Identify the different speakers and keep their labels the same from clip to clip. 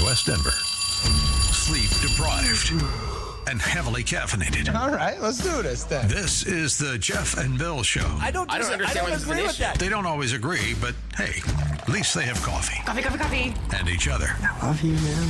Speaker 1: West Denver. Sleep deprived and heavily caffeinated.
Speaker 2: All right, let's do this then.
Speaker 1: This is the Jeff and Bill Show.
Speaker 3: I don't agree with that.
Speaker 1: They don't always agree, but hey, at least they have coffee.
Speaker 3: Coffee.
Speaker 1: And each other.
Speaker 4: I love you, man.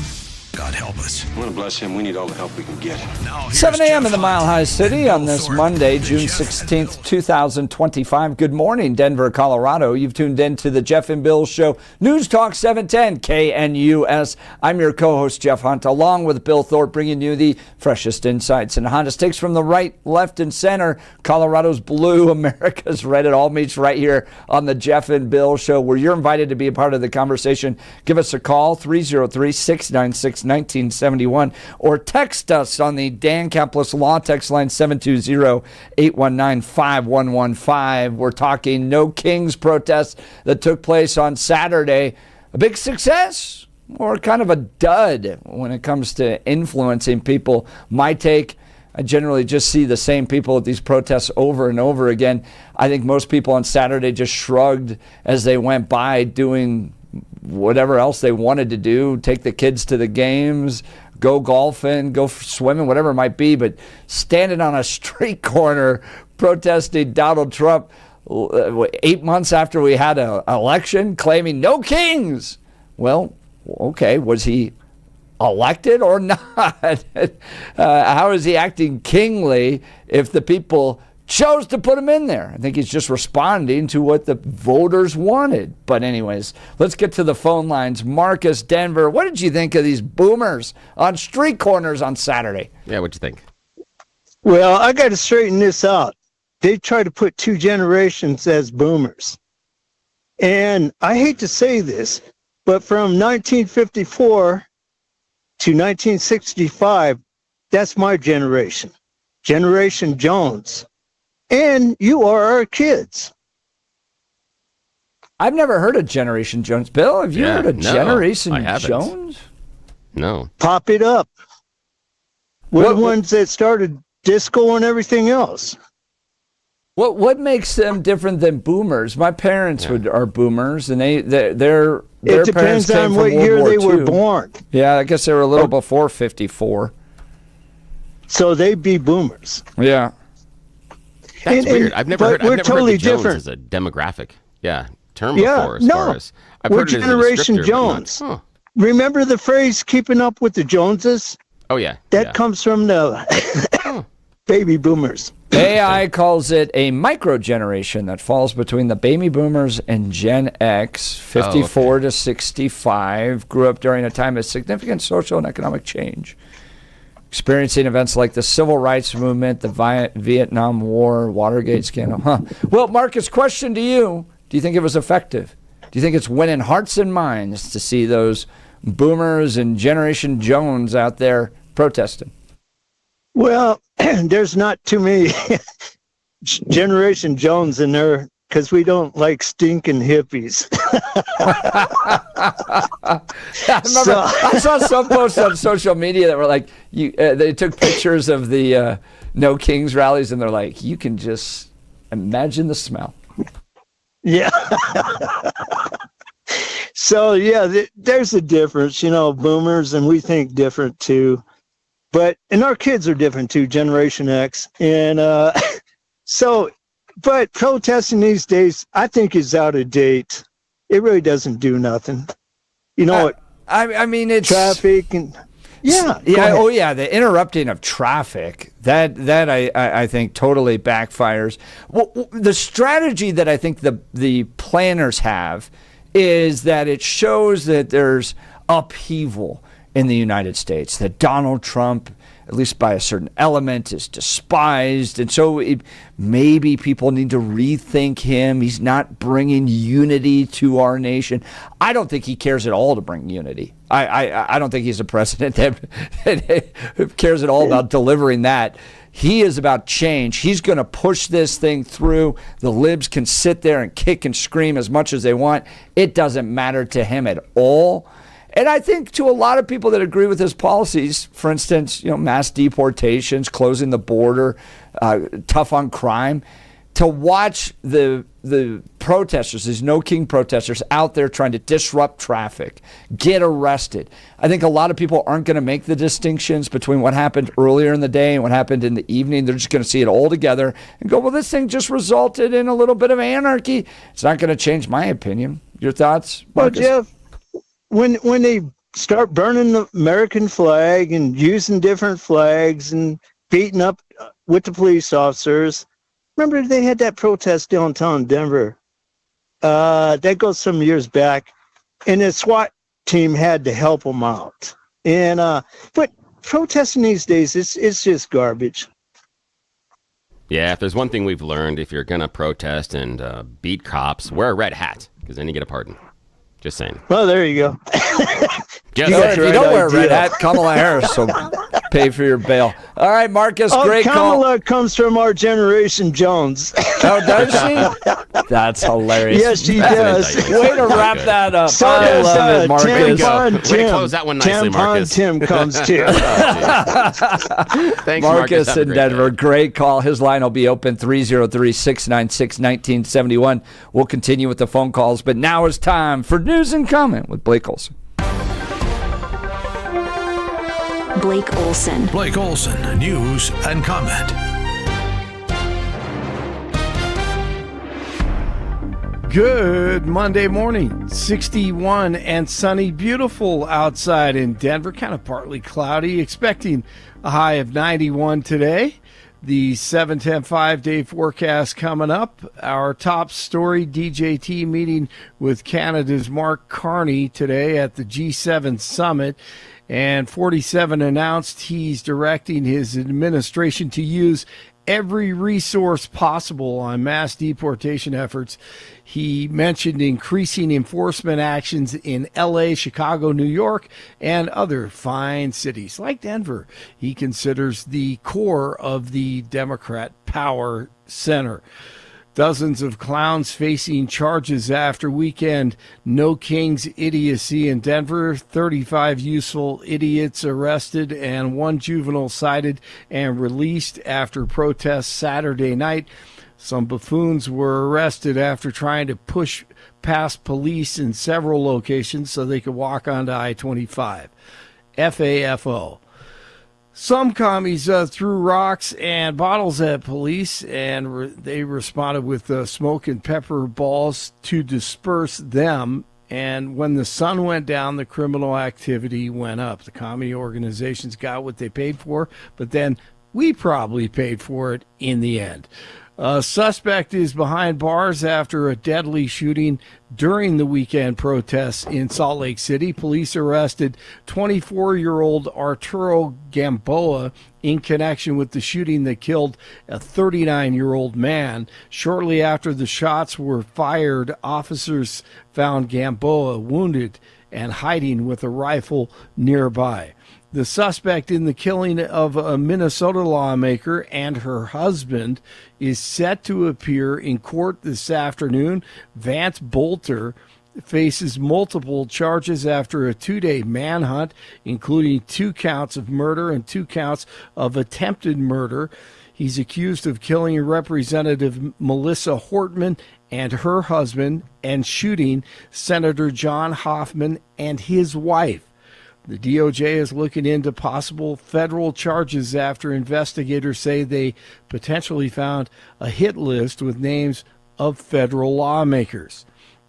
Speaker 1: God help us.
Speaker 5: I want to bless him. We need all the help we can get.
Speaker 1: Now, here's
Speaker 6: 7 a.m. in
Speaker 1: Jeff
Speaker 6: the Mile
Speaker 1: Hunt
Speaker 6: High City
Speaker 1: and
Speaker 6: on
Speaker 1: Bill
Speaker 6: this
Speaker 1: Thorpe.
Speaker 6: Monday,
Speaker 1: The
Speaker 6: June
Speaker 1: Jeff and
Speaker 6: 16th,
Speaker 1: Bill.
Speaker 6: 2025. Good morning, Denver, Colorado. You've tuned in to the Jeff and Bill Show. News Talk 710 KNUS. I'm your co-host, Jeff Hunt, along with Bill Thorpe, bringing you the freshest insights and Honda stakes from the right, left, and center. Colorado's blue, America's red. It all meets right here on the Jeff and Bill Show, where you're invited to be a part of the conversation. Give us a call, 303-696-1971. Or text us on the Dan Kaplis Law text line 720-819-5115. We're talking No Kings protest that took place on Saturday. A big success or kind of a dud when it comes to influencing people? My take, I generally just see the same people at these protests over and over again. I think most people on Saturday just shrugged as they went by, doing whatever else they wanted to do, take the kids to the games, go golfing, go swimming, whatever it might be. But standing on a street corner protesting Donald Trump 8 months after we had an election, claiming no kings. Well, okay, was he elected or not? How is he acting kingly if the people chose to put him in there? I think he's just responding to what the voters wanted. But anyways, let's get to the phone lines. Marcus, Denver, what did you think of these boomers on street corners on Saturday?
Speaker 4: Yeah, what'd you think?
Speaker 7: Well, I got to straighten this out. They try to put two generations as boomers. And I hate to say this, but from 1954 to 1965, that's my generation. Generation Jones. And you are our kids.
Speaker 6: I've never heard of Generation Jones. Bill, have you heard of Generation Jones?
Speaker 4: No.
Speaker 7: Pop it up. We're the ones that started disco and everything else.
Speaker 6: What makes them different than boomers? My parents are boomers, and their
Speaker 7: It
Speaker 6: parents
Speaker 7: depends
Speaker 6: came
Speaker 7: on
Speaker 6: from
Speaker 7: what
Speaker 6: World
Speaker 7: year
Speaker 6: War
Speaker 7: they were
Speaker 6: II.
Speaker 7: born.
Speaker 6: Yeah, I guess they were a little before 54.
Speaker 7: So they'd be boomers.
Speaker 6: Yeah.
Speaker 4: That's weird. I've never heard
Speaker 7: We're totally
Speaker 4: of the Jones
Speaker 7: different.
Speaker 4: as a demographic term before. I've
Speaker 7: we're
Speaker 4: heard it as a
Speaker 7: Generation
Speaker 4: descriptor, but not-
Speaker 7: Jones.
Speaker 4: Huh.
Speaker 7: Remember the phrase "keeping up with the Joneses"?
Speaker 4: Oh yeah.
Speaker 7: That comes from the baby boomers.
Speaker 6: AI calls it a micro-generation that falls between the baby boomers and Gen X, 54 to 65, grew up during a time of significant social and economic change, experiencing events like the Civil Rights Movement, the Vietnam War, Watergate scandal. Well, Marcus, question to you. Do you think it was effective? Do you think it's winning hearts and minds to see those boomers and Generation Jones out there protesting?
Speaker 7: Well, there's not too many Generation Jones in there because we don't like stinking hippies.
Speaker 6: I saw some posts on social media that were like, they took pictures of the No Kings rallies, and they're like, you can just imagine the smell.
Speaker 7: Yeah. So, yeah, there's a difference, boomers, and we think different too. And our kids are different too, Generation X. And but protesting these days, I think is out of date. It really doesn't do nothing.
Speaker 6: I mean, it's
Speaker 7: traffic and
Speaker 6: the interrupting of traffic, that I think totally backfires. Well, the strategy that I think the planners have is that it shows that there's upheaval in the United States, that Donald Trump, at least by a certain element, is despised. And so maybe people need to rethink him. He's not bringing unity to our nation. I don't think he cares at all to bring unity. I don't think he's a president that cares at all about delivering that. He is about change. He's going to push this thing through. The libs can sit there and kick and scream as much as they want. It doesn't matter to him at all. And I think to a lot of people that agree with his policies, for instance, mass deportations, closing the border, tough on crime, to watch the protesters, these No King protesters out there trying to disrupt traffic, get arrested. I think a lot of people aren't going to make the distinctions between what happened earlier in the day and what happened in the evening. They're just going to see it all together and go, well, this thing just resulted in a little bit of anarchy. It's not going to change my opinion. Your thoughts, Marcus?
Speaker 7: Well, Jeff, when they start burning the American flag and using different flags and beating up with the police officers, remember they had that protest downtown Denver. That goes some years back, and the SWAT team had to help them out. And but protesting these days, it's just garbage.
Speaker 4: Yeah, if there's one thing we've learned, if you're going to protest and beat cops, wear a red hat, because then you get a pardon. Just saying.
Speaker 7: Well, there you go.
Speaker 6: If you don't wear a red hat, Kamala Harris will pay for your bail. All right, Marcus, great call.
Speaker 7: Kamala comes from our generation, Jones.
Speaker 6: Oh, does she? That's hilarious.
Speaker 7: Yes, she does.
Speaker 6: Way to wrap that up.
Speaker 7: So
Speaker 6: I love it, Marcus.
Speaker 7: Tampon
Speaker 4: Way to close that one nicely, Marcus.
Speaker 7: Tim comes too.
Speaker 4: Thanks,
Speaker 6: Marcus
Speaker 4: Have
Speaker 6: in Denver. Great call. His line will be open 303-696-1971. We'll continue with the phone calls, but now is time for News and Comment with Blake Olson.
Speaker 2: Blake Olson.
Speaker 1: Blake Olson, News and Comment.
Speaker 8: Good Monday morning. 61 and sunny, beautiful outside in Denver. Kind of partly cloudy. Expecting a high of 91 today. The 7-10 5-day forecast coming up. Our top story, DJT meeting with Canada's Mark Carney today at the G7 summit. And 47 announced he's directing his administration to use every resource possible on mass deportation efforts. He mentioned increasing enforcement actions in LA, Chicago, New York, and other fine cities like Denver. He considers the core of the Democrat power center. Dozens of clowns facing charges after weekend No King's idiocy in Denver. 35 useful idiots arrested and one juvenile cited and released after protests Saturday night. Some buffoons were arrested after trying to push past police in several locations so they could walk onto I-25. FAFO. Some commies threw rocks and bottles at police, and they responded with smoke and pepper balls to disperse them. And when the sun went down, the criminal activity went up. The commie organizations got what they paid for, but then we probably paid for it in the end. A suspect is behind bars after a deadly shooting during the weekend protests in Salt Lake City. Police arrested 24-year-old Arturo Gamboa in connection with the shooting that killed a 39-year-old man. Shortly after the shots were fired, officers found Gamboa wounded and hiding with a rifle nearby. The suspect in the killing of a Minnesota lawmaker and her husband is set to appear in court this afternoon. Vance Bolter faces multiple charges after a 2-day manhunt, including 2 counts of murder and 2 counts of attempted murder. He's accused of killing Representative Melissa Hortman and her husband and shooting Senator John Hoffman and his wife. The DOJ is looking into possible federal charges after investigators say they potentially found a hit list with names of federal lawmakers.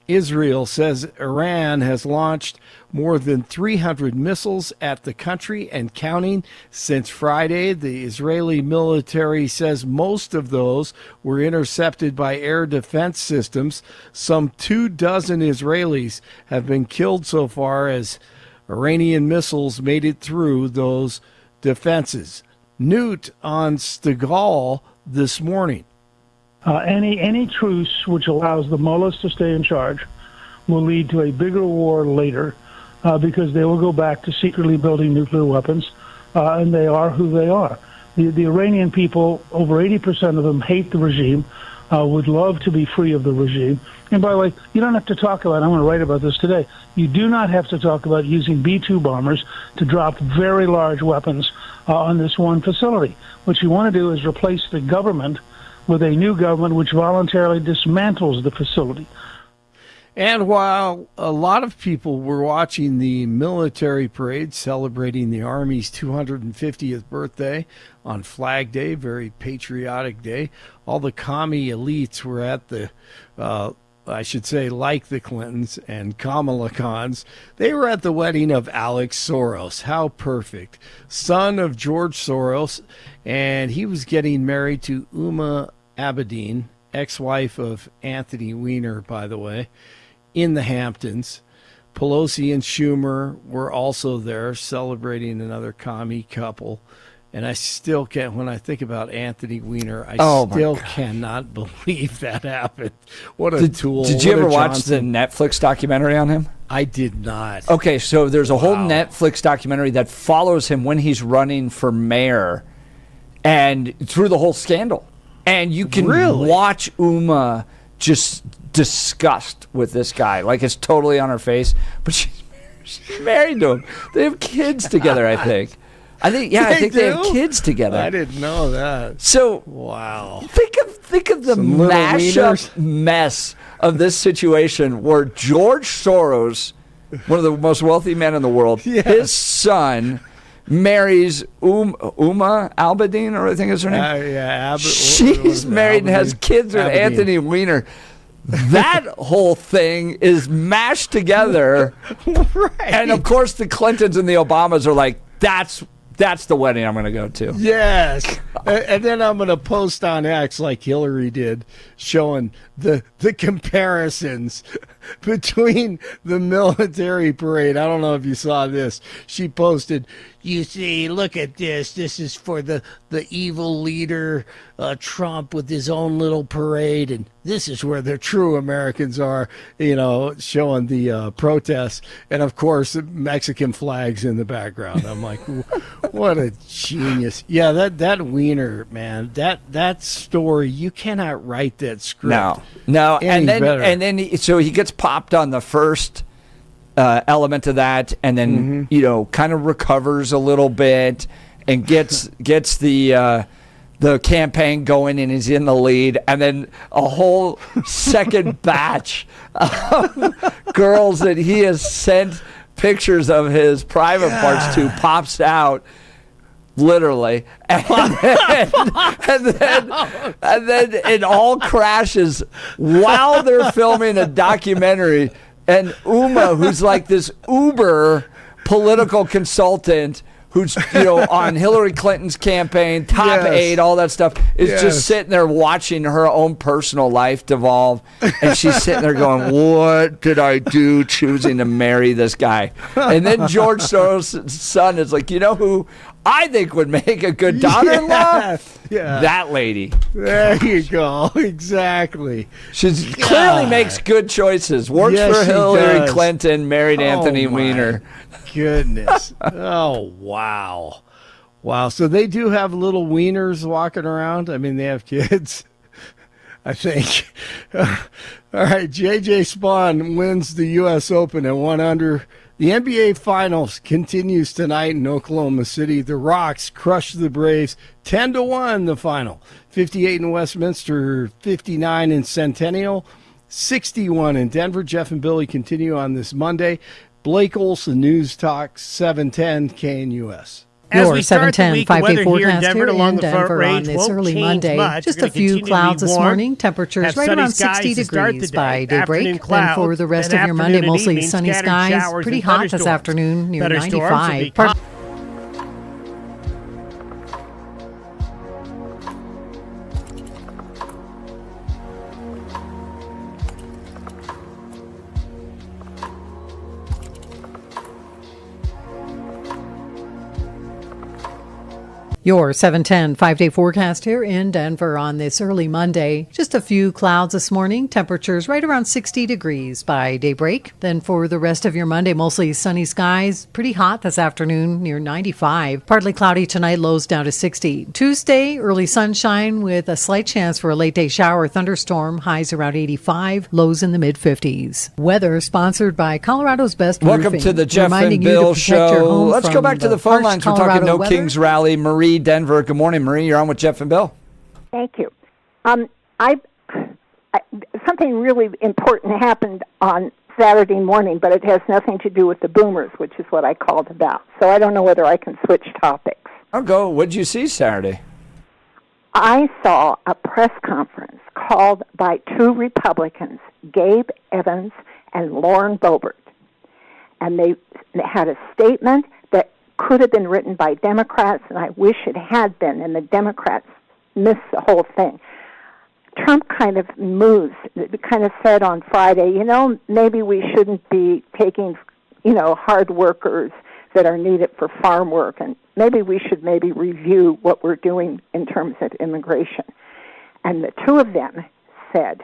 Speaker 8: Israel says Iran has launched more than 300 missiles at the country and counting since Friday. The Israeli military says most of those were intercepted by air defense systems. Some 24 Israelis have been killed so far as Iranian missiles made it through those defenses. Newt on Stegall this morning.
Speaker 9: Any truce which allows the mullahs to stay in charge will lead to a bigger war later because they will go back to secretly building nuclear weapons, and they are who they are. The Iranian people, over 80% of them hate the regime, would love to be free of the regime. And by the way, you don't have to talk about, I'm going to write about this today, you do not have to talk about using B-2 bombers to drop very large weapons on this one facility. What you want to do is replace the government with a new government which voluntarily dismantles the facility.
Speaker 8: And while a lot of people were watching the military parade celebrating the Army's 250th birthday on Flag Day, very patriotic day, all the commie elites were at the, I should say, like the Clintons and Kamala Khans, they were at the wedding of Alex Soros. How perfect. Son of George Soros, and he was getting married to Uma Abedin, ex-wife of Anthony Weiner, by the way, in the Hamptons. Pelosi and Schumer were also there celebrating another commie couple. And I still can't, when I think about Anthony Weiner, I still cannot believe that happened. What a tool.
Speaker 6: Did you ever watch the Netflix documentary on him?
Speaker 8: I did not.
Speaker 6: Okay, so there's a whole Netflix documentary that follows him when he's running for mayor and through the whole scandal. And you can watch Uma just disgust with this guy. Like, it's totally on her face. But she's married to him. They have kids together, I think. I think they have kids together.
Speaker 8: I didn't know that.
Speaker 6: So
Speaker 8: wow.
Speaker 6: Think of the mashup mess of this situation where George Soros, one of the most wealthy men in the world, his son marries Uma Abedin, or I think is her name. She's married and has kids with Anthony Weiner. That whole thing is mashed together.
Speaker 8: Right.
Speaker 6: And of course the Clintons and the Obamas are like, that's the wedding I'm going to go to.
Speaker 8: Yes. And then I'm going to post on X like Hillary did, showing the comparisons between the military parade. I don't know if you saw this. She posted, you see, look at this. This is for the evil leader, Trump, with his own little parade. And this is where the true Americans are, showing the protests. And, of course, Mexican flags in the background. I'm like, what a genius. Yeah, that Wiener, man, that story, you cannot write that script.
Speaker 6: No. And then so he gets popped on the first element of that, and then kind of recovers a little bit and gets the campaign going, and he's in the lead, and then a whole second batch of girls that he has sent pictures of his private parts to pops out. Literally, and then it all crashes while they're filming a documentary. And Uma, who's like this uber political consultant, who's on Hillary Clinton's campaign, top aide, all that stuff, is just sitting there watching her own personal life devolve, and she's sitting there going, "What did I do choosing to marry this guy?" And then George Soros' son is like, "You know who I think would make a good daughter-in-law? That lady."
Speaker 8: There you go. Exactly.
Speaker 6: She clearly makes good choices. Works for Hillary Clinton, married Anthony Weiner.
Speaker 8: Goodness. Oh, wow. So they do have little wieners walking around. I mean, they have kids, I think. All right, J.J. Spawn wins the U.S. Open at 1 under. The NBA Finals continues tonight in Oklahoma City. The Rocks crush the Braves 10-1 the final. 58 in Westminster, 59 in Centennial, 61 in Denver. Jeff and Billy continue on this Monday. Blake Olson, News Talk, 710 KNUS.
Speaker 10: Your 710 5-day forecast here in Denver on this early Monday. Just a few clouds this morning. Temperatures right around 60 degrees by daybreak. Then for the rest of your Monday, mostly sunny skies. Pretty hot this afternoon, near 95. Your 710 5-day forecast here in Denver on this early Monday. Just a few clouds this morning. Temperatures right around 60 degrees by daybreak. Then for the rest of your Monday, mostly sunny skies. Pretty hot this afternoon, near 95. Partly cloudy tonight, lows down to 60. Tuesday, early sunshine with a slight chance for a late day shower or thunderstorm. Highs around 85, lows in the mid-50s. Weather sponsored by Colorado's Best
Speaker 6: Welcome
Speaker 10: Roofing.
Speaker 6: to the Jeff and Bill Show. Let's go back to the phone lines. We're talking No Kings Rally. Marie, Denver. Good morning, Marie. You're on with Jeff and Bill.
Speaker 11: Thank you. I something really important happened on Saturday morning, but it has nothing to do with the boomers, which is what I called about. So I don't know whether I can switch topics.
Speaker 6: I'll go. What'd you see Saturday?
Speaker 11: I saw a press conference called by two Republicans, Gabe Evans and Lauren Boebert. And they had a statement that could have been written by Democrats, and I wish it had been, and the Democrats missed the whole thing. Trump kind of said on Friday, maybe we shouldn't be taking, hard workers that are needed for farm work, and maybe we should review what we're doing in terms of immigration. And the two of them said,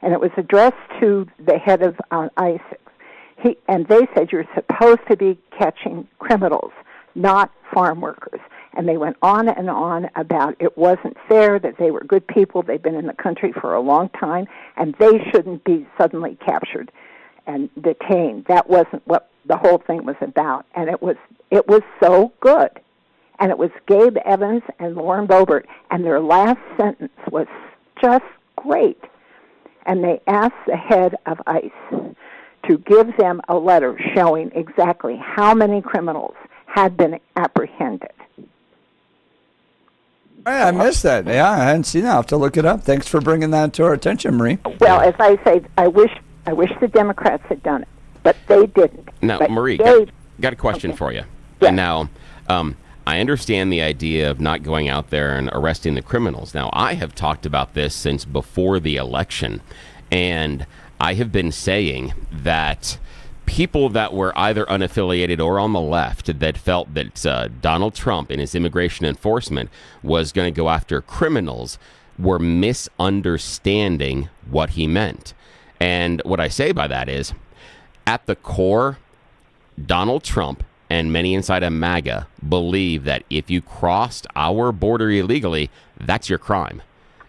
Speaker 11: and it was addressed to the head of ICE, and they said, you're supposed to be catching criminals, not farm workers. And they went on and on about it wasn't fair, that they were good people, they've been in the country for a long time, and they shouldn't be suddenly captured and detained. That wasn't what the whole thing was about. And it was so good. And it was Gabe Evans and Lauren Boebert, and their last sentence was just great. And they asked the head of ICE to give them a letter showing exactly how many criminals had been apprehended.
Speaker 6: I missed that. Yeah, I hadn't seen that. I'll have to look it up. Thanks for bringing that to our attention, Marie.
Speaker 11: Well, as I say, I wish the Democrats had done it, but they didn't.
Speaker 4: Now,
Speaker 11: but
Speaker 4: Marie, got a question for you.
Speaker 11: Yeah.
Speaker 4: And now, I understand the idea of not going out there and arresting the criminals. Now, I have talked about this since before the election, and I have been saying that people that were either unaffiliated or on the left that felt that Donald Trump and his immigration enforcement was going to go after criminals were misunderstanding what he meant. And what I say by that is, at the core, Donald Trump and many inside of MAGA believe that if you crossed our border illegally, that's your crime.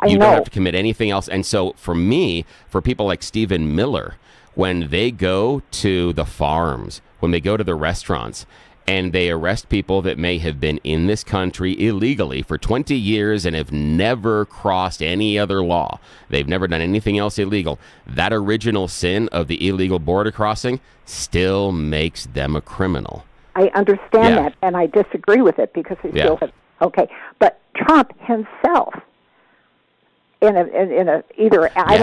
Speaker 4: You don't have to commit anything else. And so for me, for people like Stephen Miller, when they go to the farms, when they go to the restaurants, and they arrest people that may have been in this country illegally for 20 years and have never crossed any other law, they've never done anything else illegal, that original sin of the illegal border crossing still makes them a criminal.
Speaker 11: I understand that, and I disagree with it because he still has. Okay, but Trump himself, I don't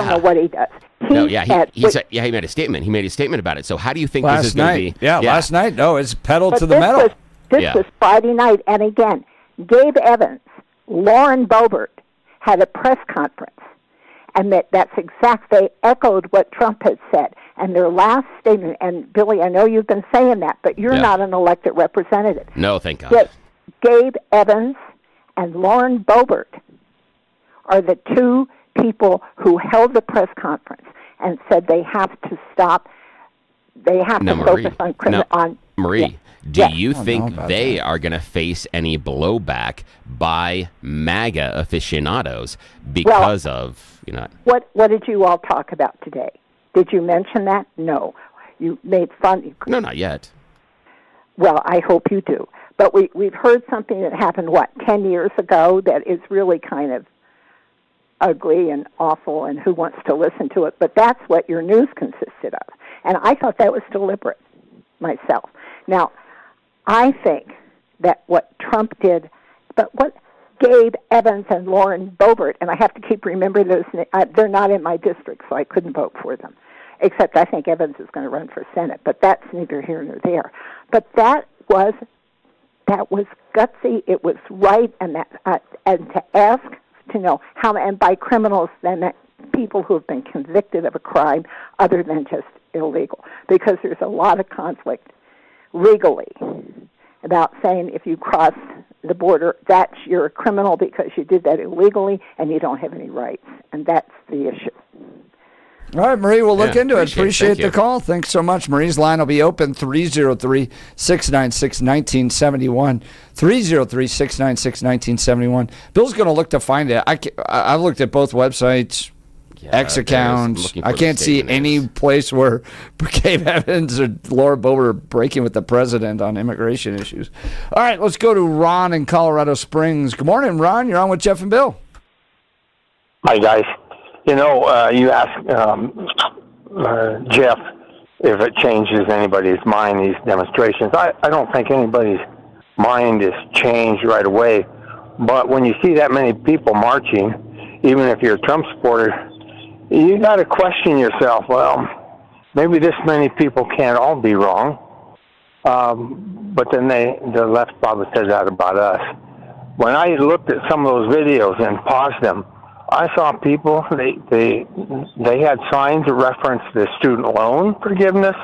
Speaker 11: know what he does. He made a statement. He made a statement about it. So how do you think this is going to be?
Speaker 6: Yeah, last night. No, it's pedal to the metal.
Speaker 11: This was Friday night, and again, Gabe Evans, Lauren Boebert had a press conference, and that's they echoed what Trump had said. And their last statement, and Billy, I know you've been saying that, but you're not an elected representative.
Speaker 4: No, thank God.
Speaker 11: Gabe Evans and Lauren Boebert are the two people who held the press conference and said they have to stop. They have to focus on criminal.
Speaker 4: Marie, do you think they are going to face any blowback by MAGA aficionados because of
Speaker 11: What did you all talk about today? Did you mention that? No, you made fun.
Speaker 4: No, not yet.
Speaker 11: Well, I hope you do. But we've heard something that happened 10 years ago that is really kind of ugly and awful, and who wants to listen to it? But that's what your news consisted of. And I thought that was deliberate myself. Now, I think that what Trump did, but what Gabe Evans and Lauren Boebert, and I have to keep remembering those, they're not in my district, so I couldn't vote for them, except I think Evans is going to run for Senate, but that's neither here nor there. But that was gutsy, it was right, and to ask to know how, and by criminals, then that people who have been convicted of a crime other than just illegal, because there's a lot of conflict legally about saying if you cross the border, you're a criminal because you did that illegally and you don't have any rights, and that's the issue.
Speaker 6: All right, Marie, we'll look into it. Appreciate the call. Thanks so much. Marie's line will be open, 303-696-1971. 303-696-1971. Bill's going to look to find it. I've looked at both websites, X accounts. I can't see any place where Gabe Evans or Laura Boebert are breaking with the president on immigration issues. All right, let's go to Ron in Colorado Springs. Good morning, Ron. You're on with Jeff and Bill.
Speaker 12: Hi, guys. You know, you asked Jeff if it changes anybody's mind, these demonstrations. I don't think anybody's mind is changed right away. But when you see that many people marching, even if you're a Trump supporter, you got to question yourself. Well, maybe this many people can't all be wrong. But then the left probably says that about us. When I looked at some of those videos and paused them, I saw people, they had signs that referenced the student loan forgiveness.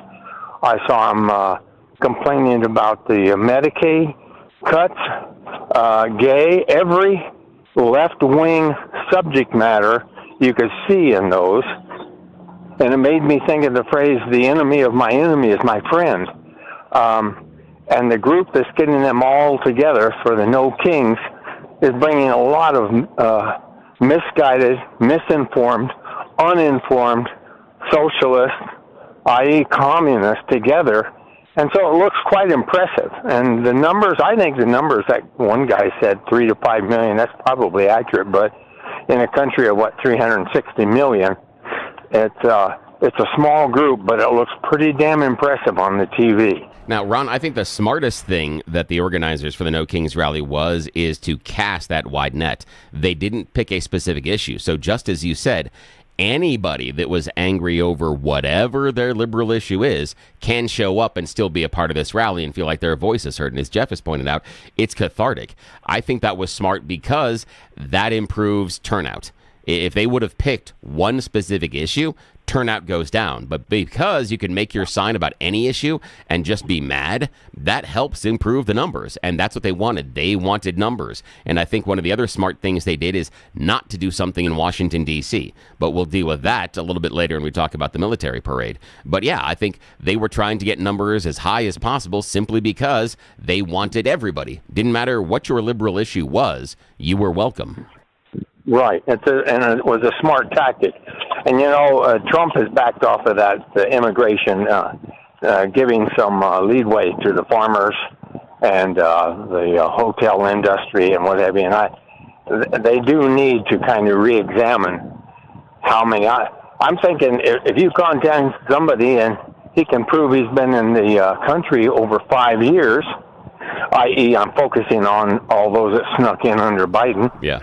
Speaker 12: I saw them complaining about the Medicaid cuts, gay, every left-wing subject matter you could see in those. And it made me think of the phrase, the enemy of my enemy is my friend. And the group that's getting them all together for the No Kings is bringing a lot of misguided, misinformed, uninformed socialists, i.e. communists, together. And so it looks quite impressive. And the numbers, I think the numbers that one guy said, 3 to 5 million, that's probably accurate. But in a country of, 360 million, it's a small group, but it looks pretty damn impressive on the TV.
Speaker 4: Now, Ron, I think the smartest thing that the organizers for the No Kings rally is to cast that wide net. They didn't pick a specific issue. So just as you said, anybody that was angry over whatever their liberal issue is can show up and still be a part of this rally and feel like their voice is heard. And as Jeff has pointed out, it's cathartic. I think that was smart because that improves turnout. If they would have picked one specific issue, turnout goes down. But because you can make your sign about any issue and just be mad, that helps improve the numbers. And that's what they wanted. They wanted numbers. And I think one of the other smart things they did is not to do something in Washington, D.C. But we'll deal with that a little bit later when we talk about the military parade. But yeah, I think they were trying to get numbers as high as possible simply because they wanted everybody. Didn't matter what your liberal issue was, you were welcome.
Speaker 12: Right, and it was a smart tactic. And, Trump has backed off of that, the immigration, giving some leadway to the farmers and the hotel industry and what have you. And they do need to kind of re-examine how many. I'm thinking if you contact somebody and he can prove he's been in the country over 5 years, i.e. I'm focusing on all those that snuck in under Biden.
Speaker 4: Yeah.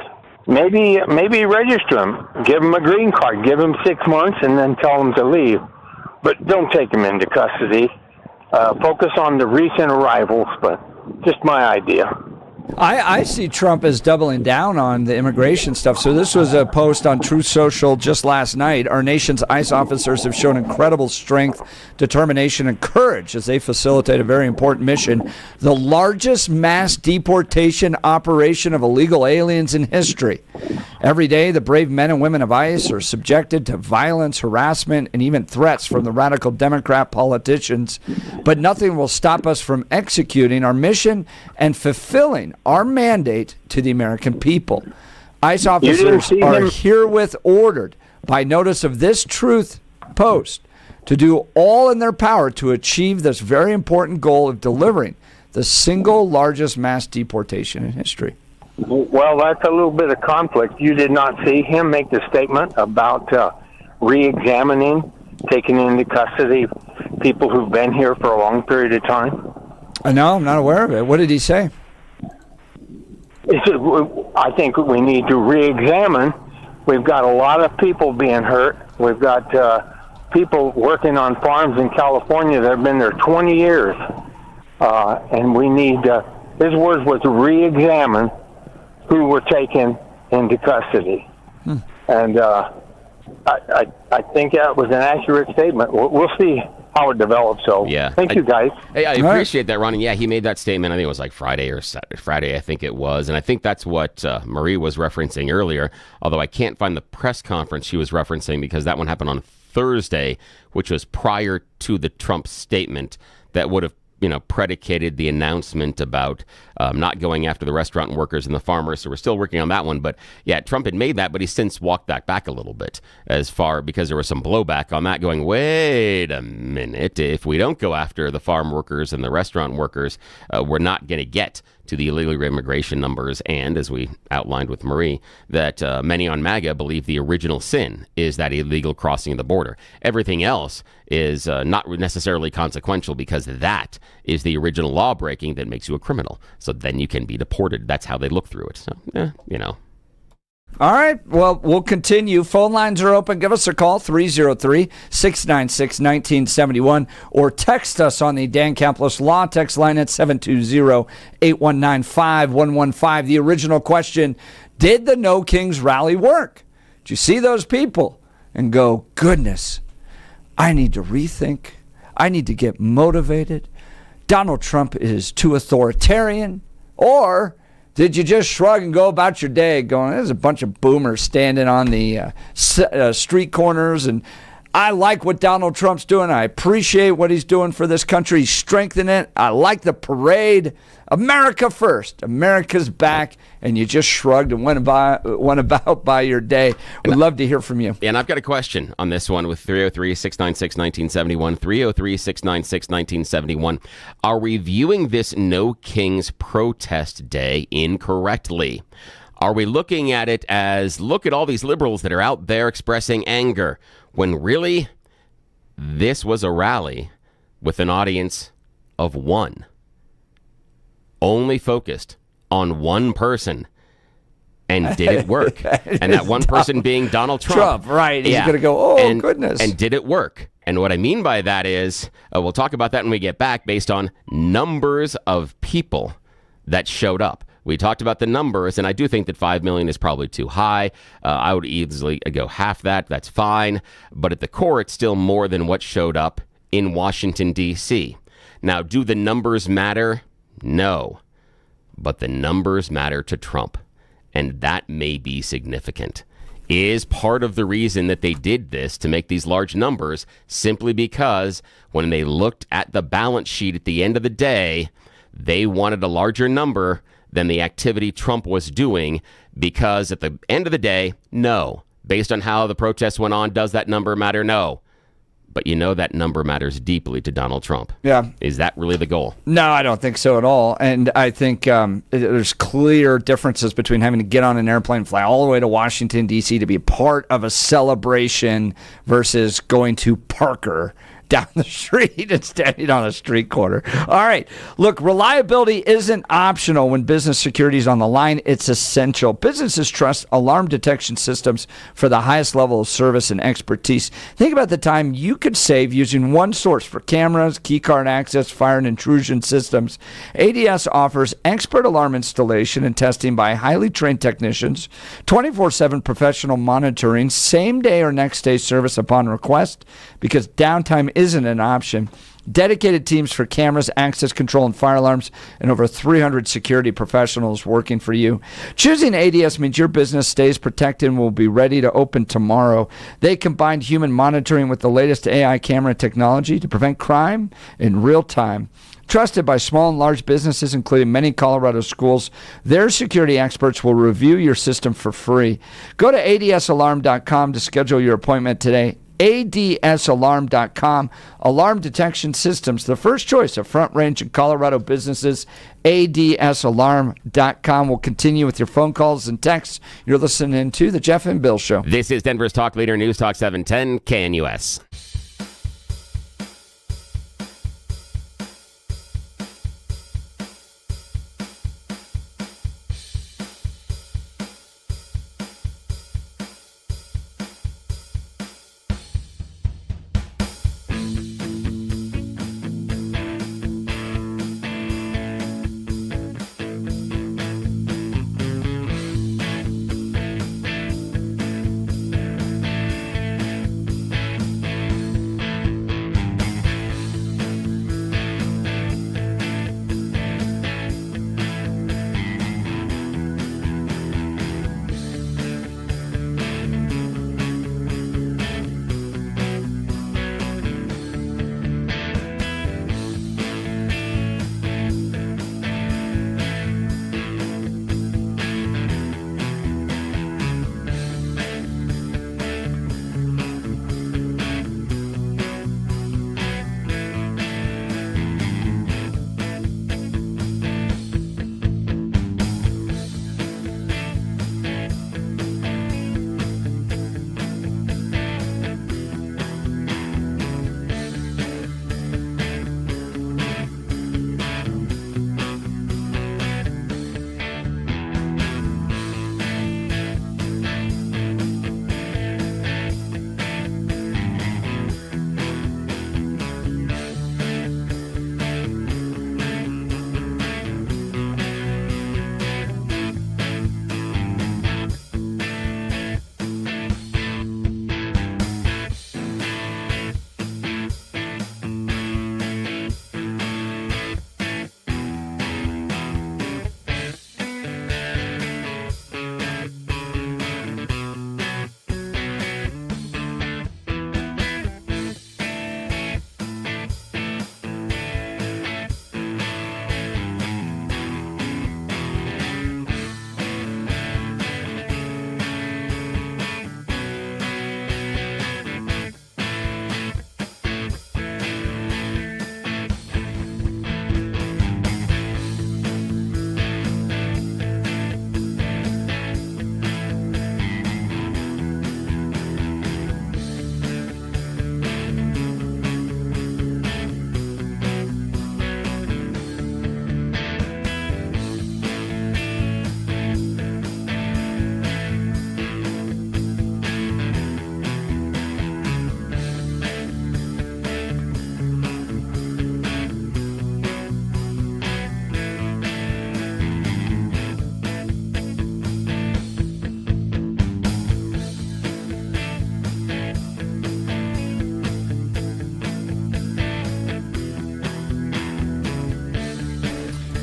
Speaker 12: Maybe register him, give him a green card, give him 6 months, and then tell him to leave. But don't take him into custody. Focus on the recent arrivals, but just my idea.
Speaker 6: I see Trump as doubling down on the immigration stuff. So this was a post on Truth Social just last night. Our nation's ICE officers have shown incredible strength, determination, and courage as they facilitate a very important mission, the largest mass deportation operation of illegal aliens in history. Every day, the brave men and women of ICE are subjected to violence, harassment, and even threats from the radical Democrat politicians. But nothing will stop us from executing our mission and fulfilling our mandate to the American people. ICE officers are herewith ordered by notice of this Truth post to do all in their power to achieve this very important goal of delivering the single largest mass deportation in history.
Speaker 12: Well, that's a little bit of conflict. You did not see him make the statement about re-examining, taking into custody people who've been here for a long period of time?
Speaker 6: No, I'm not aware of it. What did he say?
Speaker 12: I think we need to re-examine. We've got a lot of people being hurt. We've got people working on farms in California that have been there 20 years. And we need, his words was re-examine who were taken into custody. And I think that was an accurate statement. We'll see how it develops. So
Speaker 4: yeah.
Speaker 12: Thank you, guys.
Speaker 4: Hey, I appreciate that, Ron. And yeah, he made that statement. I think it was like Friday or Saturday. Friday, I think it was. And I think that's what Marie was referencing earlier, although I can't find the press conference she was referencing because that one happened on Thursday, which was prior to the Trump statement that would have predicated the announcement about not going after the restaurant workers and the farmers. So we're still working on that one. But yeah, Trump had made that, but he's since walked that back a little bit because there was some blowback on that going, wait a minute, if we don't go after the farm workers and the restaurant workers, we're not going to get to the illegal immigration numbers, and, as we outlined with Marie, that many on MAGA believe the original sin is that illegal crossing of the border. Everything else is not necessarily consequential because that is the original law breaking that makes you a criminal. So then you can be deported. That's how they look through it. So, you know.
Speaker 6: All right. Well, we'll continue. Phone lines are open. Give us a call, 303-696-1971, or text us on the Dan Caplis Law text line at 720-819-5115. The original question, did the No Kings rally work? Did you see those people and go, goodness, I need to rethink. I need to get motivated. Donald Trump is too authoritarian. Or did you just shrug and go about your day going, there's a bunch of boomers standing on the street corners, and I like what Donald Trump's doing. I appreciate what he's doing for this country. He's strengthening it. I like the parade. America first. America's back. And you just shrugged and went about by your day. We'd love to hear from you.
Speaker 4: And I've got a question on this one with 303-696-1971, 303-696-1971. Are we viewing this No Kings protest day incorrectly? Are we looking at it as, look at all these liberals that are out there expressing anger, when really this was a rally with an audience of one, only focused on one person? And did it work? And that one person being Donald Trump.
Speaker 6: Right. He's going to go, goodness.
Speaker 4: And did it work? And what I mean by that is, we'll talk about that when we get back, based on numbers of people that showed up. We talked about the numbers, and I do think that 5 million is probably too high. I would easily go half that. That's fine. But at the core, it's still more than what showed up in Washington, D.C. Now, do the numbers matter? No. But the numbers matter to Trump, and that may be significant. Is part of the reason that they did this, to make these large numbers, simply because when they looked at the balance sheet at the end of the day, they wanted a larger number than the activity Trump was doing, because at the end of the day, no. Based on how the protests went on, does that number matter? No. But you know that number matters deeply to Donald Trump.
Speaker 6: Yeah.
Speaker 4: Is that really the goal?
Speaker 6: No, I don't think so at all. And I think there's clear differences between having to get on an airplane, fly all the way to Washington, D.C. to be a part of a celebration versus going to Parker down the street and standing on a street corner. All right. Look, reliability isn't optional when business security is on the line. It's essential. Businesses trust alarm detection systems for the highest level of service and expertise. Think about the time you could save using one source for cameras, keycard access, fire and intrusion systems. ADS offers expert alarm installation and testing by highly trained technicians, 24/7 professional monitoring, same day or next day service upon request, because downtime isn't an option. Dedicated teams for cameras, access control, and fire alarms, and over 300 security professionals working for you. Choosing ADS means your business stays protected and will be ready to open tomorrow. They combine human monitoring with the latest AI camera technology to prevent crime in real time. Trusted by small and large businesses, including many Colorado schools, their security experts will review your system for free. Go to adsalarm.com to schedule your appointment today. adsalarm.com. Alarm detection systems, the first choice of Front Range and Colorado businesses. adsalarm.com. We'll continue with your phone calls and texts. You're listening to The Jeff and Bill Show.
Speaker 4: This is Denver's Talk Leader, News Talk 710 KNUS.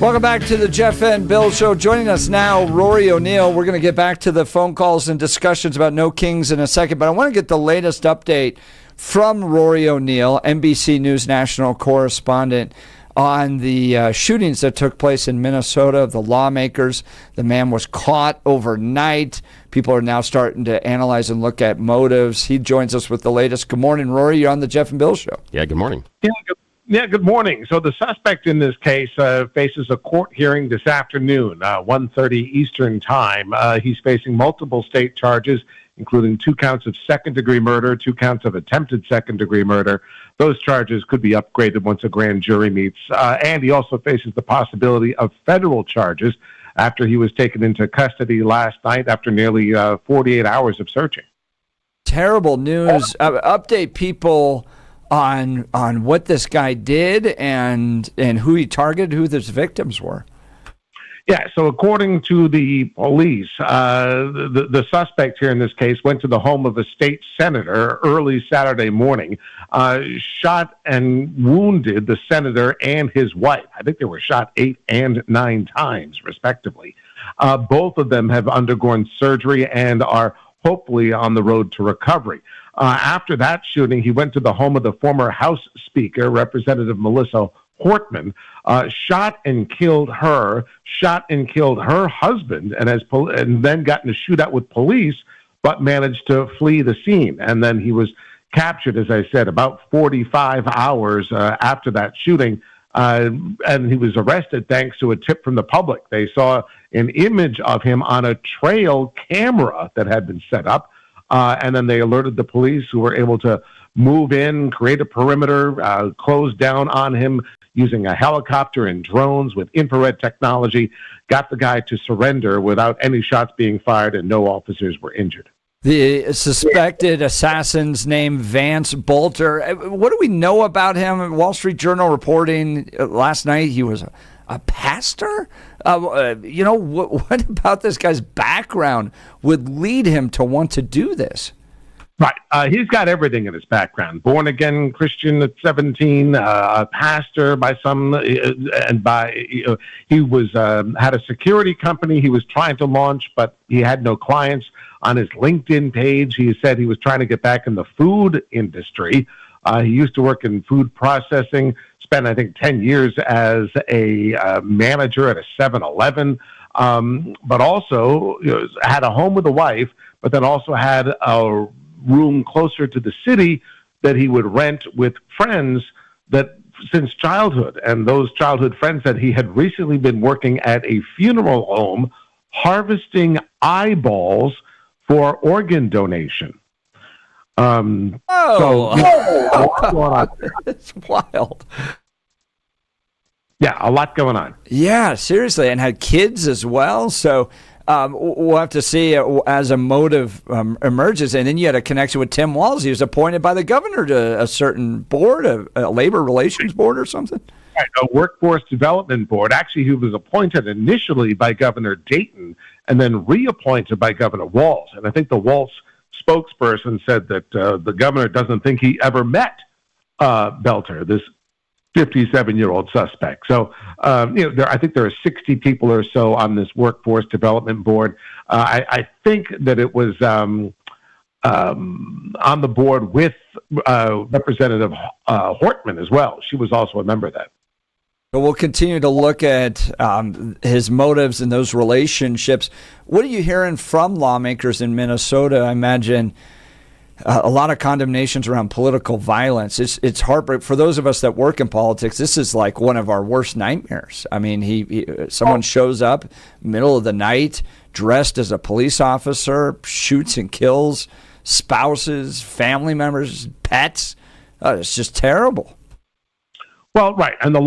Speaker 6: Welcome back to the Jeff and Bill Show. Joining us now, Rory O'Neill. We're going to get back to the phone calls and discussions about No Kings in a second, but I want to get the latest update from Rory O'Neill, NBC News national correspondent, on the shootings that took place in Minnesota of the lawmakers. The man was caught overnight. People are now starting to analyze and look at motives. He joins us with the latest. Good morning, Rory. You're on the Jeff and Bill Show.
Speaker 4: Yeah, good morning.
Speaker 13: Yeah, good morning. So the suspect in this case faces a court hearing this afternoon, 1:30 Eastern Time. He's facing multiple state charges, including 2 counts of second-degree murder, 2 counts of attempted second-degree murder. Those charges could be upgraded once a grand jury meets. And he also faces the possibility of federal charges after he was taken into custody last night after nearly 48 hours of searching.
Speaker 6: Terrible news. Update people on what this guy did and who he targeted, who his victims were.
Speaker 13: Yeah, so according to the police, the suspect here in this case went to the home of a state senator early Saturday morning, shot and wounded the senator and his wife. I think they were shot 8 and 9 times, respectively. Both of them have undergone surgery and are hopefully on the road to recovery. After that shooting, he went to the home of the former House Speaker, Representative Melissa Hortman, shot and killed her husband, and then got in a shootout with police, but managed to flee the scene. And then he was captured, as I said, about 45 hours after that shooting, and he was arrested thanks to a tip from the public. They saw an image of him on a trail camera that had been set up, and then they alerted the police, who were able to move in, create a perimeter, close down on him using a helicopter and drones with infrared technology, got the guy to surrender without any shots being fired, and no officers were injured.
Speaker 6: The suspected assassin's name, Vance Bolter. What do we know about him? Wall Street Journal reporting last night he was a pastor? What about this guy's background would lead him to want to do this?
Speaker 13: Right. He's got everything in his background. Born again Christian at 17, a pastor by some, he was had a security company he was trying to launch, but he had no clients. On his LinkedIn page, he said he was trying to get back in the food industry. He used to work in food processing, spent, I think, 10 years as a manager at a 7-Eleven, but also had a home with a wife, but then also had a room closer to the city that he would rent with friends that since childhood. And those childhood friends said he had recently been working at a funeral home harvesting eyeballs for organ donation.
Speaker 6: It's wild.
Speaker 13: Yeah, a lot going on.
Speaker 6: Yeah, seriously, and had kids as well. So we'll have to see as a motive emerges. And then you had a connection with Tim Walz. He was appointed by the governor to a certain board, a labor relations board or something.
Speaker 13: Right, a workforce development board. Actually, he was appointed initially by Governor Dayton and then reappointed by Governor Walz. And I think the Walz spokesperson said that the governor doesn't think he ever met Belter, this 57-year-old suspect. So, I think there are 60 people or so on this workforce development board. I think that it was on the board with Representative Hortman as well. She was also a member of that.
Speaker 6: So we'll continue to look at his motives and those relationships. What are you hearing from lawmakers in Minnesota? I imagine a lot of condemnations around political violence. It's heartbreaking for those of us that work in politics. This is like one of our worst nightmares. I mean, someone shows up middle of the night dressed as a police officer, shoots and kills spouses, family members, pets. It's just terrible.
Speaker 13: Well, right. And the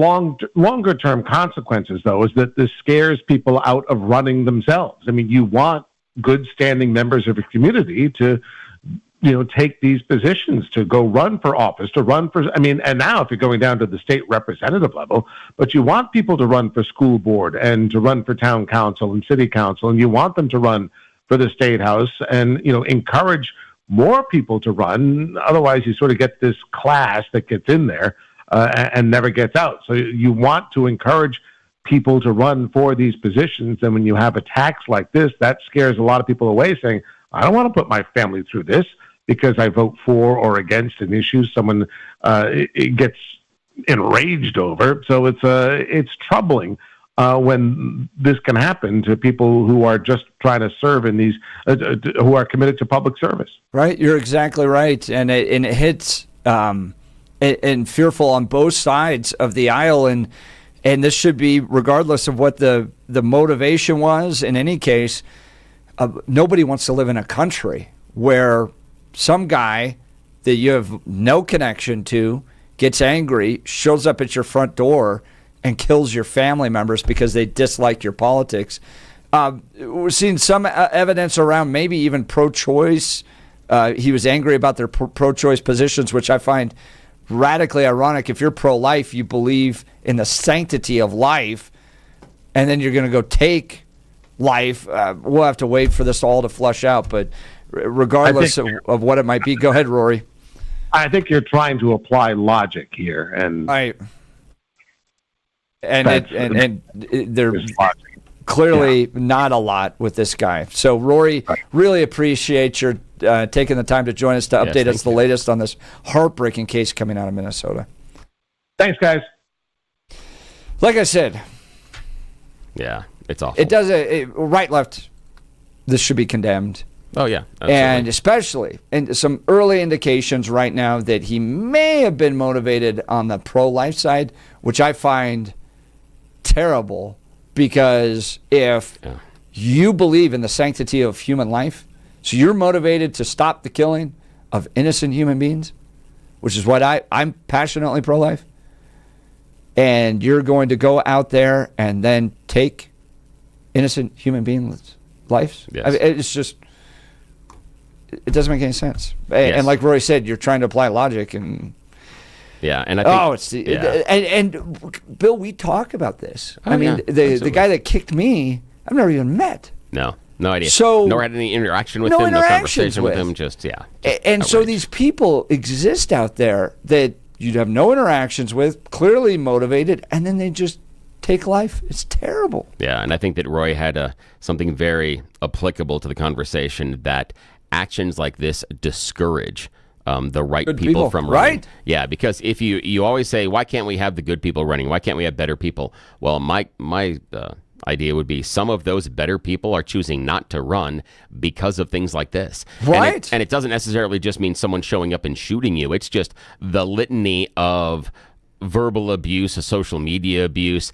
Speaker 13: longer-term consequences, though, is that this scares people out of running themselves. I mean, you want good standing members of a community to, take these positions, to go run for office, and now if you're going down to the state representative level, but you want people to run for school board and to run for town council and city council, and you want them to run for the state house and, encourage more people to run. Otherwise, you sort of get this class that gets in there and never gets out. So you want to encourage people to run for these positions. And when you have a tax like this, that scares a lot of people away, saying, I don't want to put my family through this because I vote for or against an issue someone it gets enraged over. So it's troubling when this can happen to people who are just trying to serve in these, who are committed to public service. Right,
Speaker 6: you're exactly right, and it hits and fearful on both sides of the aisle, and this should be regardless of what the motivation was. In any case, nobody wants to live in a country where some guy that you have no connection to gets angry, shows up at your front door, and kills your family members because they dislike your politics. We're seeing some evidence around maybe even pro-choice. He was angry about their pro-choice positions, which I find radically ironic. If you're pro-life, you believe in the sanctity of life, and then you're going to go take life. We'll have to wait for this all to flush out, but regardless of what it might be, go ahead, Rory.
Speaker 13: I think you're trying to apply logic here, and there's
Speaker 6: clearly not a lot with this guy. So, Rory, really appreciate your taking the time to join us to update us the latest on this heartbreaking case coming out of Minnesota.
Speaker 13: Thanks, guys.
Speaker 6: Like I said,
Speaker 4: yeah, it's awful.
Speaker 6: It does right, left. This should be condemned.
Speaker 4: Oh, yeah. Absolutely.
Speaker 6: And especially, and some early indications right now that he may have been motivated on the pro-life side, which I find terrible, because if you believe in the sanctity of human life, so you're motivated to stop the killing of innocent human beings, which is what I'm passionately pro-life, and you're going to go out there and then take innocent human beings' lives.
Speaker 4: Yes.
Speaker 6: I mean, it's just, it doesn't make any sense. And like Rory said, you're trying to apply logic, and
Speaker 4: and I think,
Speaker 6: and Bill, we talk about this. I mean, the guy that kicked me, I've never even met.
Speaker 4: No idea.
Speaker 6: So
Speaker 4: nor had any interaction with him, no conversation with him. Just
Speaker 6: and so these people exist out there that you'd have no interactions with, clearly motivated, and then they just take life. It's terrible.
Speaker 4: Yeah, and I think that Roy had something very applicable to the conversation, that actions like this discourage the right people from running.
Speaker 6: Right?
Speaker 4: Yeah, because if you always say, why can't we have the good people running? Why can't we have better people? Well, my idea would be some of those better people are choosing not to run because of things like this.
Speaker 6: Right.
Speaker 4: And it doesn't necessarily just mean someone showing up and shooting you. It's just the litany of verbal abuse, social media abuse.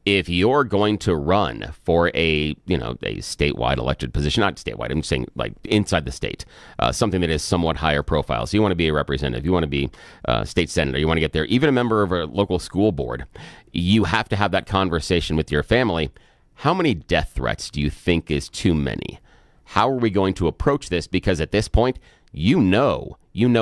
Speaker 4: If you're going to run for a statewide elected position, not statewide, I'm saying like inside the state, something that is somewhat higher profile. So you want to be a representative, you want to be a state senator, you want to get there, even a member of a local school board, you have to have that conversation with your family. How many death threats do you think is too many? How are we going to approach this? Because at this point, you know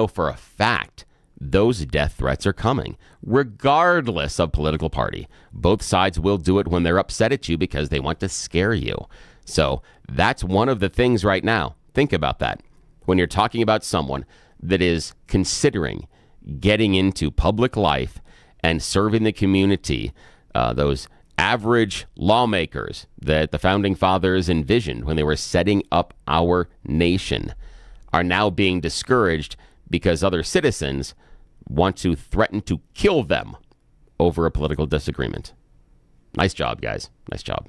Speaker 4: for a fact those death threats are coming, regardless of political party. Both sides will do it when they're upset at you because they want to scare you. So that's one of the things right now. Think about that. When you're talking about someone that is considering getting into public life and serving the community, those average lawmakers that the founding fathers envisioned when they were setting up our nation are now being discouraged because other citizens want to threaten to kill them over a political disagreement. Nice job, guys. Nice job.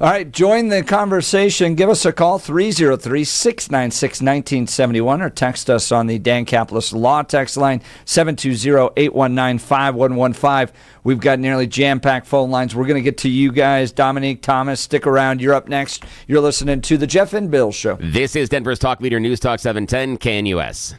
Speaker 6: All right, join the conversation. Give us a call, 303-696-1971, or text us on the Dan Caplis Law text line, 720-819-5115. We've got nearly jam-packed phone lines. We're going to get to you guys. Dominique, Thomas, stick around. You're up next. You're listening to The Jeff and Bill Show.
Speaker 4: This is Denver's Talk Leader News Talk 710 KNUS.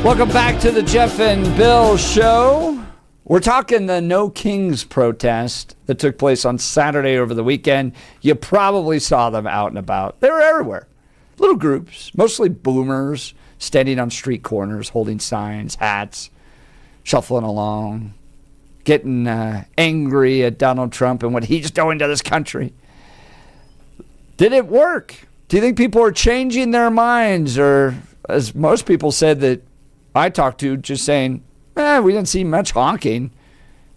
Speaker 6: Welcome back to the Jeff and Bill Show. We're talking the No Kings protest that took place on Saturday over the weekend. You probably saw them out and about. They were everywhere. Little groups, mostly boomers, standing on street corners, holding signs, hats, shuffling along, getting angry at Donald Trump and what he's doing to this country. Did it work? Do you think people are changing their minds? Or, as most people said that I talked to, just saying, we didn't see much honking.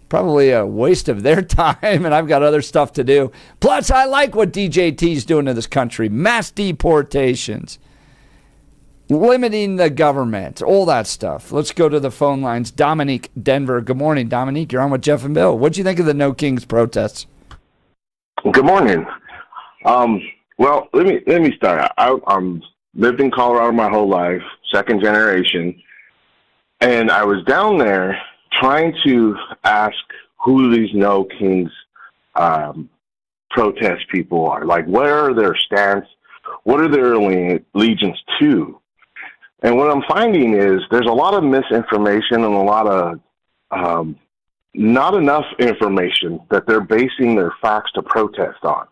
Speaker 6: Probably a waste of their time, and I've got other stuff to do. Plus, I like what DJT's doing to this country. Mass deportations, limiting the government, all that stuff. Let's go to the phone lines. Dominique, Denver. Good morning, Dominique. You're on with Jeff and Bill. What'd you think of the No Kings protests?
Speaker 14: Good morning. Well, let me start. I'm lived in Colorado my whole life, second generation. And I was down there trying to ask who these No Kings protest people are. Like, what are their stance? What are their allegiance to? And what I'm finding is there's a lot of misinformation and a lot of not enough information that they're basing their facts to protest on.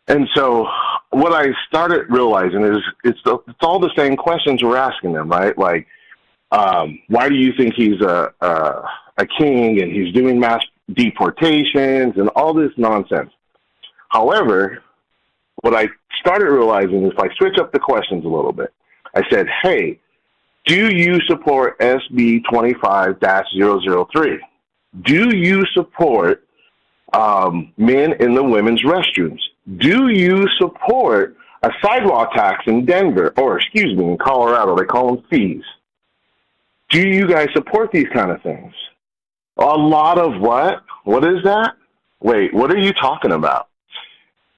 Speaker 14: And so what I started realizing is it's all the same questions we're asking them, right? Like, why do you think he's a king and he's doing mass deportations and all this nonsense? However, what I started realizing is if I switch up the questions a little bit, I said, hey, do you support SB 25-003? Do you support men in the women's restrooms? Do you support a sidewalk tax in Denver, or excuse me, in Colorado? They call them fees. Do you guys support these kind of things? A lot of what? What is that? Wait, what are you talking about?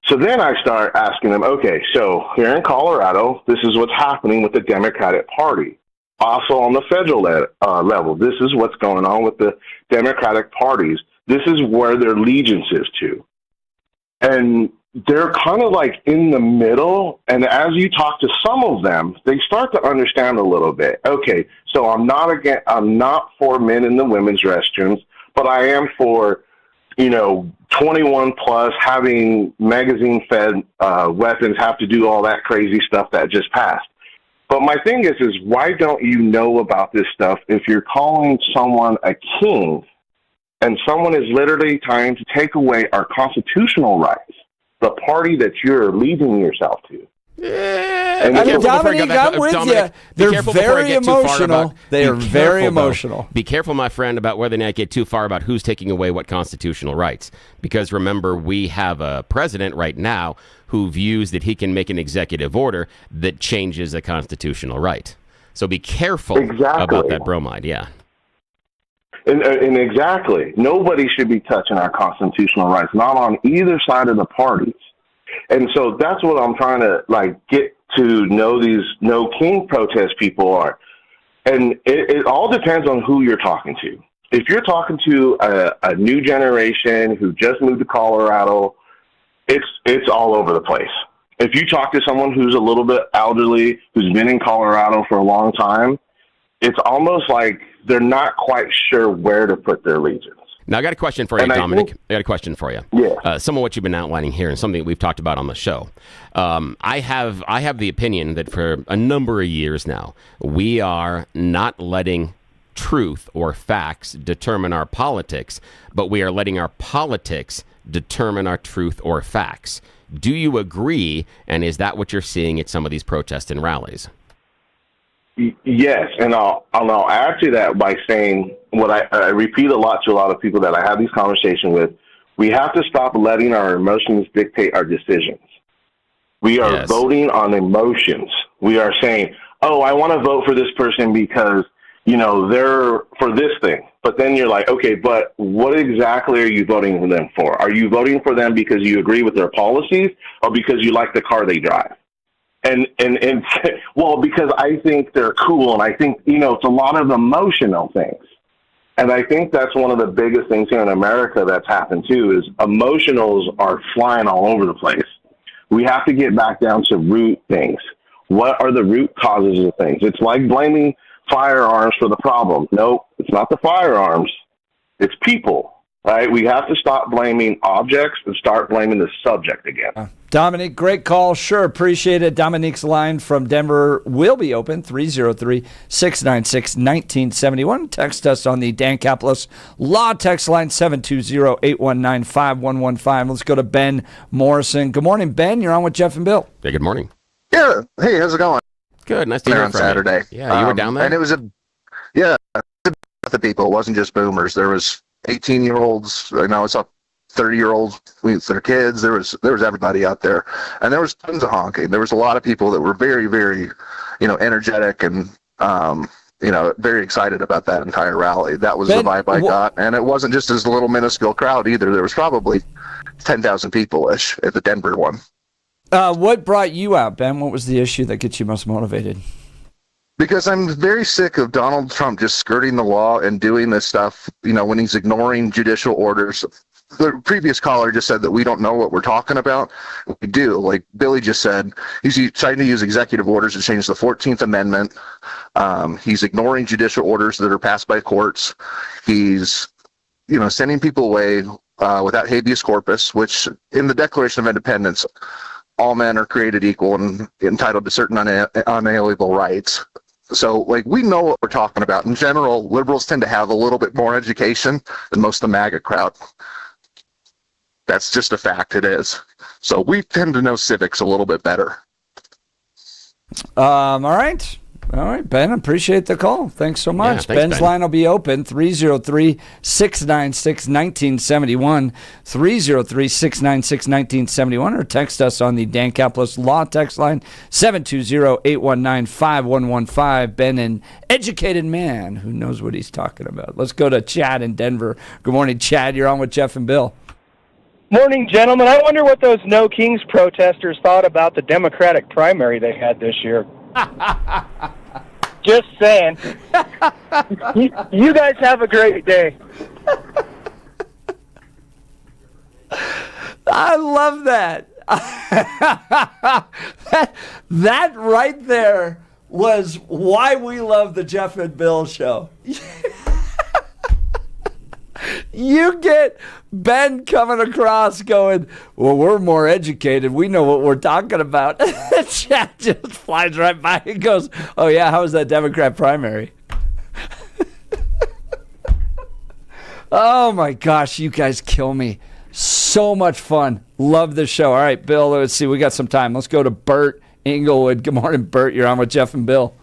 Speaker 14: So then I start asking them, okay, so here in Colorado, this is what's happening with the Democratic Party. Also on the federal level, this is what's going on with the Democratic parties. This is where their allegiance is to. And they're kind of like in the middle, and as you talk to some of them, they start to understand a little bit. Okay, so I'm not for men in the women's restrooms, but I am for, 21 plus, having magazine-fed weapons, have to do all that crazy stuff that just passed. But my thing is why don't you know about this stuff if you're calling someone a king and someone is literally trying to take away our constitutional rights? The party that you're leading yourself to.
Speaker 6: Dominique, I'm with you. They're very emotional. They are very emotional.
Speaker 4: Be careful, my friend, about whether or not you get too far about who's taking away what constitutional rights. Because remember, we have a president right now who views that he can make an executive order that changes a constitutional right. So be careful about that bromide, yeah.
Speaker 14: And exactly. Nobody should be touching our constitutional rights, not on either side of the parties. And so that's what I'm trying to, get to know these No King protest people are. And it all depends on who you're talking to. If you're talking to a new generation who just moved to Colorado, it's all over the place. If you talk to someone who's a little bit elderly, who's been in Colorado for a long time, it's almost like they're not quite sure where to put their allegiance.
Speaker 4: Now, I got a question for you, Dominic. I got a question for you.
Speaker 14: Yeah.
Speaker 4: Some of what you've been outlining here and something that we've talked about on the show. I have the opinion that for a number of years now, we are not letting truth or facts determine our politics, but we are letting our politics determine our truth or facts. Do you agree, and is that what you're seeing at some of these protests and rallies?
Speaker 14: Yes, and I'll add to that by saying what I repeat a lot to a lot of people that I have these conversations with. We have to stop letting our emotions dictate our decisions. We are voting on emotions. We are saying, oh, I want to vote for this person because, they're for this thing. But then you're like, okay, but what exactly are you voting for them for? Are you voting for them because you agree with their policies or because you like the car they drive? And well, because I think they're cool, and I think, it's a lot of emotional things. And I think that's one of the biggest things here in America that's happened, too, is emotionals are flying all over the place. We have to get back down to root things. What are the root causes of things? It's like blaming firearms for the problem. No, it's not the firearms. It's people. Right? We have to stop blaming objects and start blaming the subject again.
Speaker 6: Dominique, great call. Sure, appreciate it. Dominique's line from Denver will be open, 303-696-1971. Text us on the Dan Caplis Law text line, 720-819-5115. Let's go to Ben Morrison. Good morning, Ben. You're on with Jeff and Bill.
Speaker 4: Hey, good morning.
Speaker 15: Yeah. Hey, how's it going?
Speaker 4: Good. Nice to hear
Speaker 15: on
Speaker 4: from
Speaker 15: Saturday.
Speaker 4: You. Yeah, you were down there?
Speaker 15: And it was the people. It wasn't just boomers. There was 18-year-olds. I saw 30-year-olds with their kids. There was everybody out there, and there was tons of honking. There was a lot of people that were very, very, energetic and very excited about that entire rally. That was the vibe I got, and it wasn't just this little minuscule crowd either. There was probably 10,000 people-ish at the Denver one.
Speaker 6: What brought you out, Ben? What was the issue that gets you most motivated?
Speaker 15: Because I'm very sick of Donald Trump just skirting the law and doing this stuff, when he's ignoring judicial orders. The previous caller just said that we don't know what we're talking about. We do. Like Billy just said, he's trying to use executive orders to change the 14th Amendment. He's ignoring judicial orders that are passed by courts. He's, sending people away without habeas corpus, which in the Declaration of Independence, all men are created equal and entitled to certain unalienable rights. So, we know what we're talking about. In general, liberals tend to have a little bit more education than most of the MAGA crowd. That's just a fact. It is. So we tend to know civics a little bit better.
Speaker 6: All right, Ben, appreciate the call. Thanks so much.
Speaker 4: Yeah, thanks,
Speaker 6: Ben's
Speaker 4: Ben.
Speaker 6: line will be open, 303-696-1971, 303-696-1971, or text us on the Dan Caplis Law text line, 720-819-5115. Ben, an educated man who knows what he's talking about. Let's go to Chad in Denver. Good morning, Chad. You're on with Jeff and Bill.
Speaker 16: Morning, gentlemen. I wonder what those No Kings protesters thought about the Democratic primary they had this year. Just saying. You guys have a great day.
Speaker 6: I love that. that right there was why we love the Jeff and Bill show. You get Ben coming across going, well, we're more educated. We know what we're talking about. Chad just flies right by and goes, oh, yeah, how was that Democrat primary? Oh, my gosh, you guys kill me. So much fun. Love the show. All right, Bill, let's see. We got some time. Let's go to Bert Inglewood. Good morning, Bert. You're on with Jeff and Bill.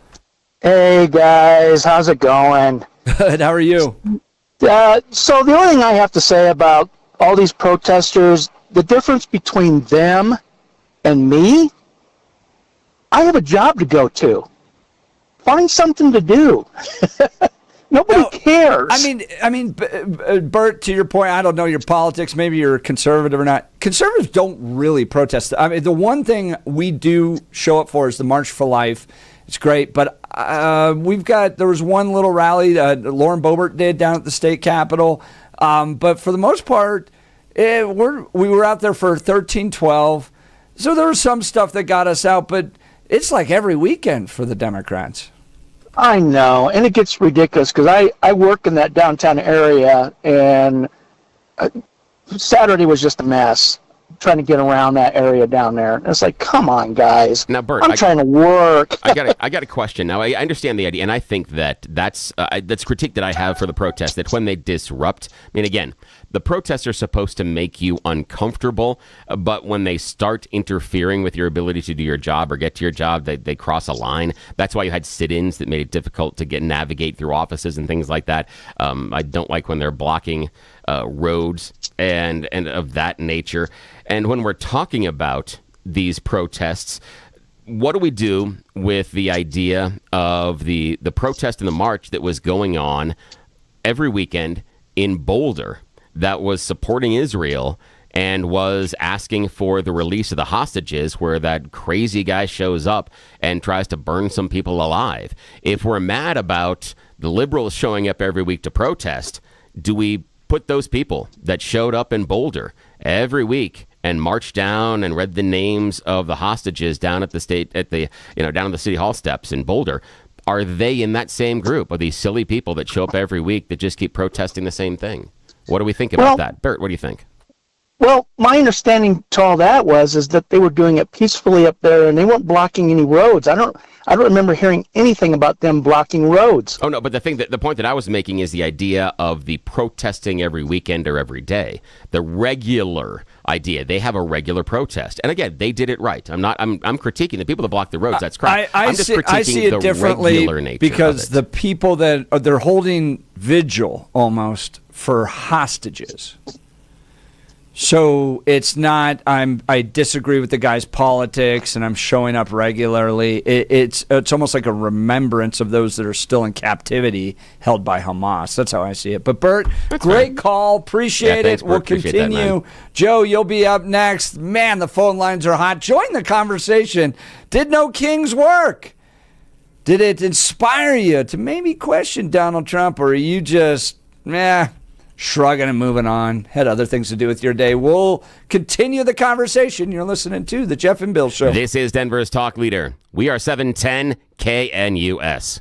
Speaker 17: Hey, guys. How's it going?
Speaker 6: Good. How are you?
Speaker 17: So the only thing I have to say about all these protesters, the difference between them and me, I have a job to go to. Find something to do. Nobody cares.
Speaker 6: I mean, Bert, to your point, I don't know your politics. Maybe you're conservative or not. Conservatives don't really protest. I mean, the one thing we do show up for is the March for Life. It's great, but there was one little rally Lauren Boebert did down at the state capitol, but for the most part, we were out there for 1312, so there was some stuff that got us out, but it's like every weekend for the Democrats.
Speaker 17: I know, and it gets ridiculous because I work in that downtown area, and Saturday was just a mess. Trying to get around that area down there. And it's like, come on, guys.
Speaker 4: Now, Bert,
Speaker 17: I'm trying to work.
Speaker 4: I got a question. Now, I understand the idea, and I think that's critique that I have for the protest, that when they disrupt, I mean, again, the protests are supposed to make you uncomfortable, but when they start interfering with your ability to do your job or get to your job, they cross a line. That's why you had sit-ins that made it difficult to navigate through offices and things like that. I don't like when they're blocking roads and of that nature. And when we're talking about these protests, what do we do with the idea of the protest and the march that was going on every weekend in Boulder that was supporting Israel and was asking for the release of the hostages, where that crazy guy shows up and tries to burn some people alive? If we're mad about the liberals showing up every week to protest, do we put those people that showed up in Boulder every week and marched down and read the names of the hostages down at the down at the city hall steps in Boulder, are they in that same group? Are these silly people that show up every week that just keep protesting the same thing? What do we think about that? Bert, what do you think?
Speaker 17: Well, my understanding to all that is that they were doing it peacefully up there, and they weren't blocking any roads. I don't remember hearing anything about them blocking roads.
Speaker 4: Oh no, but the point that I was making is the idea of the protesting every weekend or every day. The regular idea. They have a regular protest, and again, they did it right. I'm critiquing the people that block the roads. That's correct.
Speaker 6: I see it differently because the people that they're holding vigil almost for hostages. So it's not I disagree with the guy's politics and I'm showing up regularly. It's almost like a remembrance of those that are still in captivity held by Hamas. That's how I see it. But Bert, great call. Appreciate it. We'll continue. Joe, you'll be up next. Man, the phone lines are hot. Join the conversation. Did No Kings work? Did it inspire you to maybe question Donald Trump, or are you just, shrugging and moving on, had other things to do with your day? We'll continue the conversation. You're listening to The Jeff and Bill Show.
Speaker 4: This is Denver's talk leader. We are 710 KNUS.